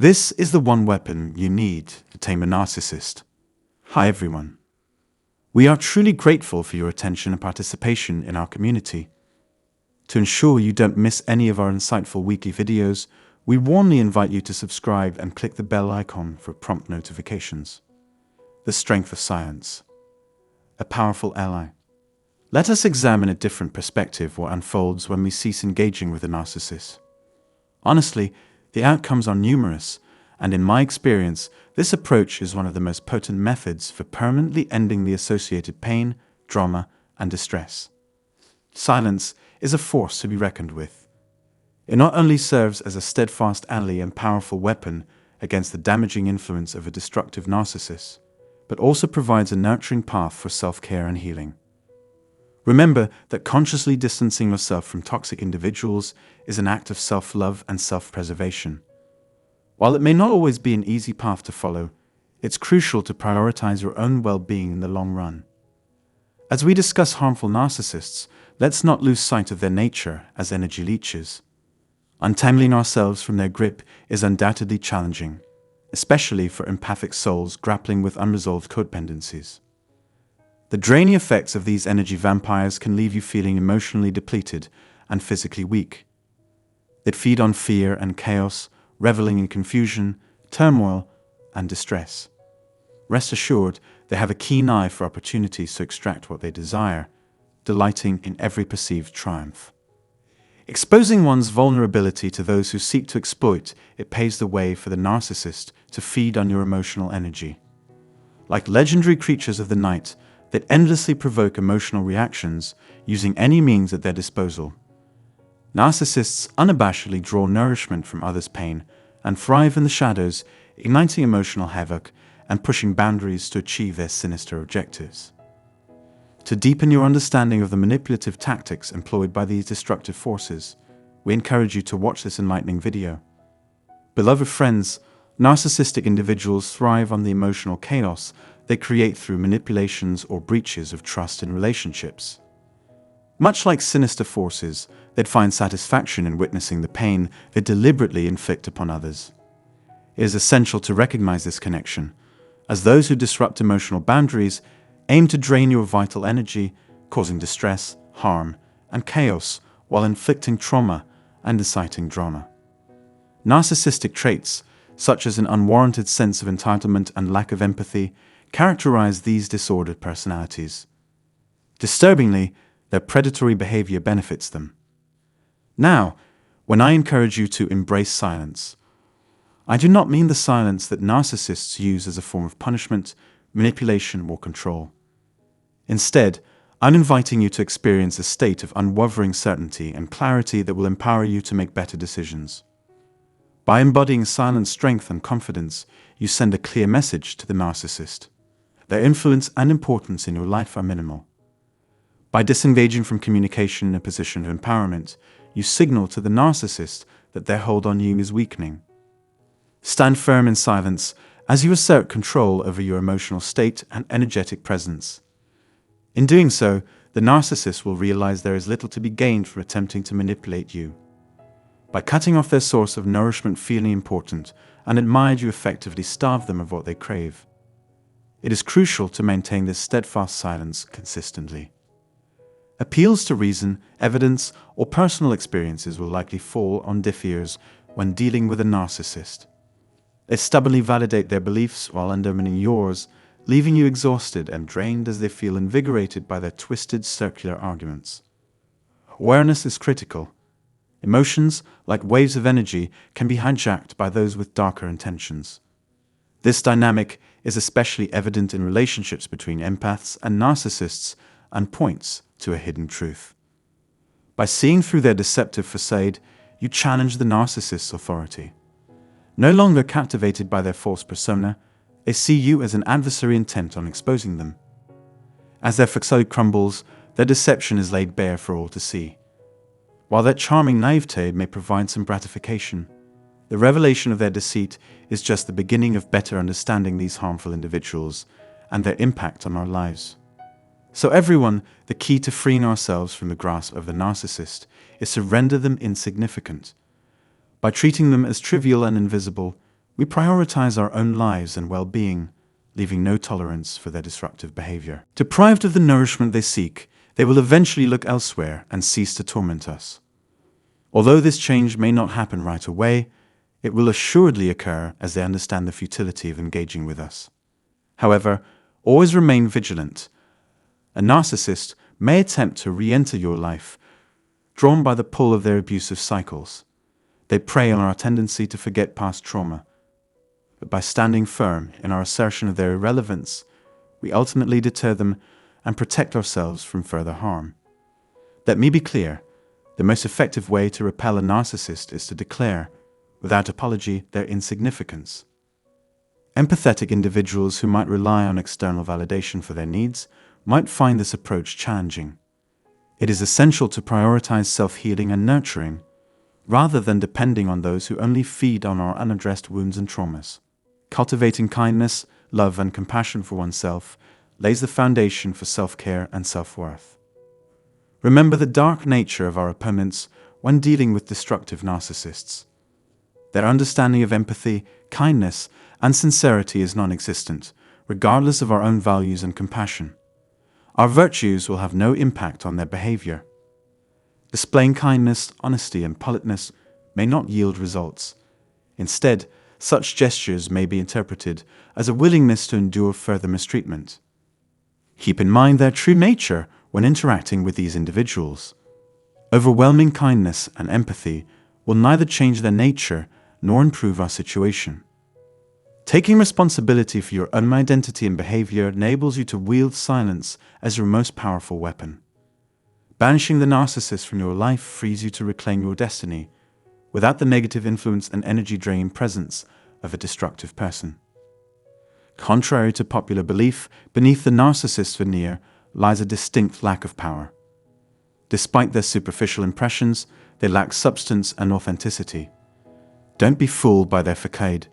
This is the one weapon you need to tame a narcissist. Hi everyone. We are truly grateful for your attention and participation in our community. To ensure you don't miss any of our insightful weekly videos, we warmly invite you to subscribe and click the bell icon for prompt notifications. The strength of silence. A powerful ally. Let us examine a different perspective what unfolds when we cease engaging with a narcissist. Honestly, the outcomes are numerous, and in my experience, this approach is one of the most potent methods for permanently ending the associated pain, drama, and distress. Silence is a force to be reckoned with. It not only serves as a steadfast ally and powerful weapon against the damaging influence of a destructive narcissist, but also provides a nurturing path for self-care and healing. Remember that consciously distancing yourself from toxic individuals is an act of self-love and self-preservation. While it may not always be an easy path to follow, it's crucial to prioritize your own well-being in the long run. As we discuss harmful narcissists, let's not lose sight of their nature as energy leeches. Untangling ourselves from their grip is undoubtedly challenging, especially for empathic souls grappling with unresolved codependencies. The draining effects of these energy vampires can leave you feeling emotionally depleted and physically weak. They feed on fear and chaos, reveling in confusion, turmoil, and distress. Rest assured, they have a keen eye for opportunities to extract what they desire, delighting in every perceived triumph. Exposing one's vulnerability to those who seek to exploit it paves the way for the narcissist to feed on your emotional energy. Like legendary creatures of the night, that endlessly provoke emotional reactions using any means at their disposal. Narcissists unabashedly draw nourishment from others' pain and thrive in the shadows, igniting emotional havoc and pushing boundaries to achieve their sinister objectives. To deepen your understanding of the manipulative tactics employed by these destructive forces, we encourage you to watch this enlightening video. Beloved friends, narcissistic individuals thrive on the emotional chaos they create through manipulations or breaches of trust in relationships. Much like sinister forces, they'd find satisfaction in witnessing the pain they deliberately inflict upon others. It is essential to recognize this connection, as those who disrupt emotional boundaries aim to drain your vital energy, causing distress, harm, and chaos while inflicting trauma and inciting drama. Narcissistic traits, such as an unwarranted sense of entitlement and lack of empathy, characterize these disordered personalities. Disturbingly, their predatory behavior benefits them. Now, when I encourage you to embrace silence, I do not mean the silence that narcissists use as a form of punishment, manipulation, or control. Instead, I'm inviting you to experience a state of unwavering certainty and clarity that will empower you to make better decisions. By embodying silent strength and confidence, you send a clear message to the narcissist. Their influence and importance in your life are minimal. By disengaging from communication in a position of empowerment, you signal to the narcissist that their hold on you is weakening. Stand firm in silence as you assert control over your emotional state and energetic presence. In doing so, the narcissist will realize there is little to be gained from attempting to manipulate you. By cutting off their source of nourishment feeling important and admired, you effectively starve them of what they crave. It is crucial to maintain this steadfast silence consistently. Appeals to reason, evidence, or personal experiences will likely fall on deaf ears when dealing with a narcissist. They stubbornly validate their beliefs while undermining yours, leaving you exhausted and drained as they feel invigorated by their twisted circular arguments. Awareness is critical. Emotions, like waves of energy, can be hijacked by those with darker intentions. This dynamic is especially evident in relationships between empaths and narcissists and points to a hidden truth. By seeing through their deceptive facade, you challenge the narcissist's authority. No longer captivated by their false persona, they see you as an adversary intent on exposing them. As their facade crumbles, their deception is laid bare for all to see. While their charming naivete may provide some gratification, the revelation of their deceit is just the beginning of better understanding these harmful individuals and their impact on our lives. So everyone, the key to freeing ourselves from the grasp of the narcissist is to render them insignificant. By treating them as trivial and invisible, We prioritize our own lives and well-being, leaving no tolerance for their disruptive behavior. Deprived of the nourishment they seek, they will eventually look elsewhere and cease to torment us. Although this change may not happen right away, it will assuredly occur as they understand the futility of engaging with us. However, always remain vigilant. A narcissist may attempt to re-enter your life, drawn by the pull of their abusive cycles. They prey on our tendency to forget past trauma. But by standing firm in our assertion of their irrelevance, we ultimately deter them and protect ourselves from further harm. Let me be clear, the most effective way to repel a narcissist is to declare, without apology, their insignificance. Empathetic individuals who might rely on external validation for their needs might find this approach challenging. It is essential to prioritize self-healing and nurturing, rather than depending on those who only feed on our unaddressed wounds and traumas. Cultivating kindness, love, and compassion for oneself lays the foundation for self-care and self-worth. Remember the dark nature of our opponents when dealing with destructive narcissists. Their understanding of empathy, kindness, and sincerity is non-existent, regardless of our own values and compassion. Our virtues will have no impact on their behavior. Displaying kindness, honesty, and politeness may not yield results. Instead, such gestures may be interpreted as a willingness to endure further mistreatment. Keep in mind their true nature when interacting with these individuals. Overwhelming kindness and empathy will neither change their nature nor improve our situation. Taking responsibility for your own identity and behavior enables you to wield silence as your most powerful weapon. Banishing the narcissist from your life frees you to reclaim your destiny, without the negative influence and energy-draining presence of a destructive person. Contrary to popular belief, beneath the narcissist's veneer lies a distinct lack of power. Despite their superficial impressions, they lack substance and authenticity. Don't be fooled by their facade.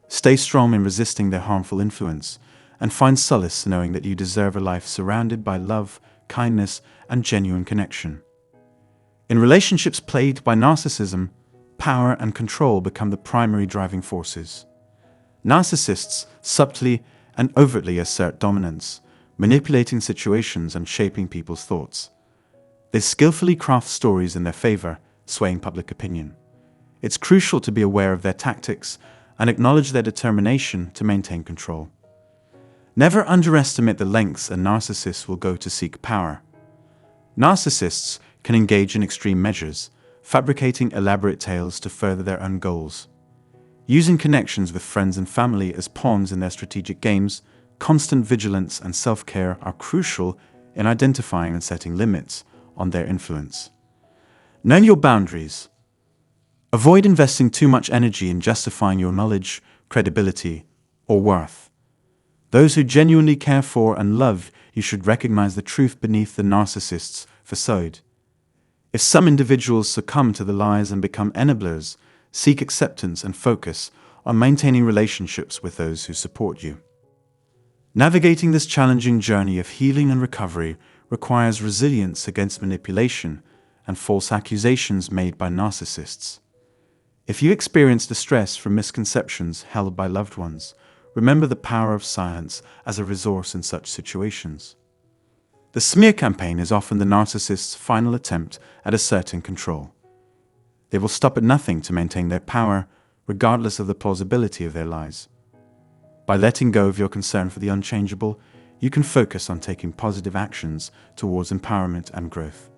Stay strong in resisting their harmful influence, and find solace knowing that you deserve a life surrounded by love, kindness, and genuine connection. In relationships plagued by narcissism, power and control become the primary driving forces. Narcissists subtly and overtly assert dominance, manipulating situations and shaping people's thoughts. They skillfully craft stories in their favor, swaying public opinion. It's crucial to be aware of their tactics and acknowledge their determination to maintain control. Never underestimate the lengths a narcissist will go to seek power. Narcissists can engage in extreme measures, fabricating elaborate tales to further their own goals. Using connections with friends and family as pawns in their strategic games, constant vigilance and self-care are crucial in identifying and setting limits on their influence. Know your boundaries. Avoid investing too much energy in justifying your knowledge, credibility, or worth. Those who genuinely care for and love you should recognize the truth beneath the narcissist's facade. If some individuals succumb to the lies and become enablers, seek acceptance and focus on maintaining relationships with those who support you. Navigating this challenging journey of healing and recovery requires resilience against manipulation and false accusations made by narcissists. If you experience distress from misconceptions held by loved ones, remember the power of silence as a resource in such situations. The smear campaign is often the narcissist's final attempt at asserting control. They will stop at nothing to maintain their power, regardless of the plausibility of their lies. By letting go of your concern for the unchangeable, you can focus on taking positive actions towards empowerment and growth.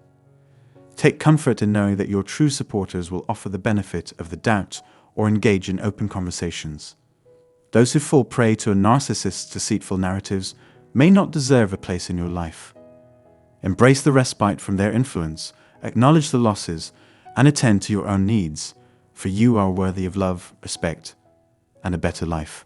Take comfort in knowing that your true supporters will offer the benefit of the doubt or engage in open conversations. Those who fall prey to a narcissist's deceitful narratives may not deserve a place in your life. Embrace the respite from their influence, acknowledge the losses, and attend to your own needs, for you are worthy of love, respect, and a better life.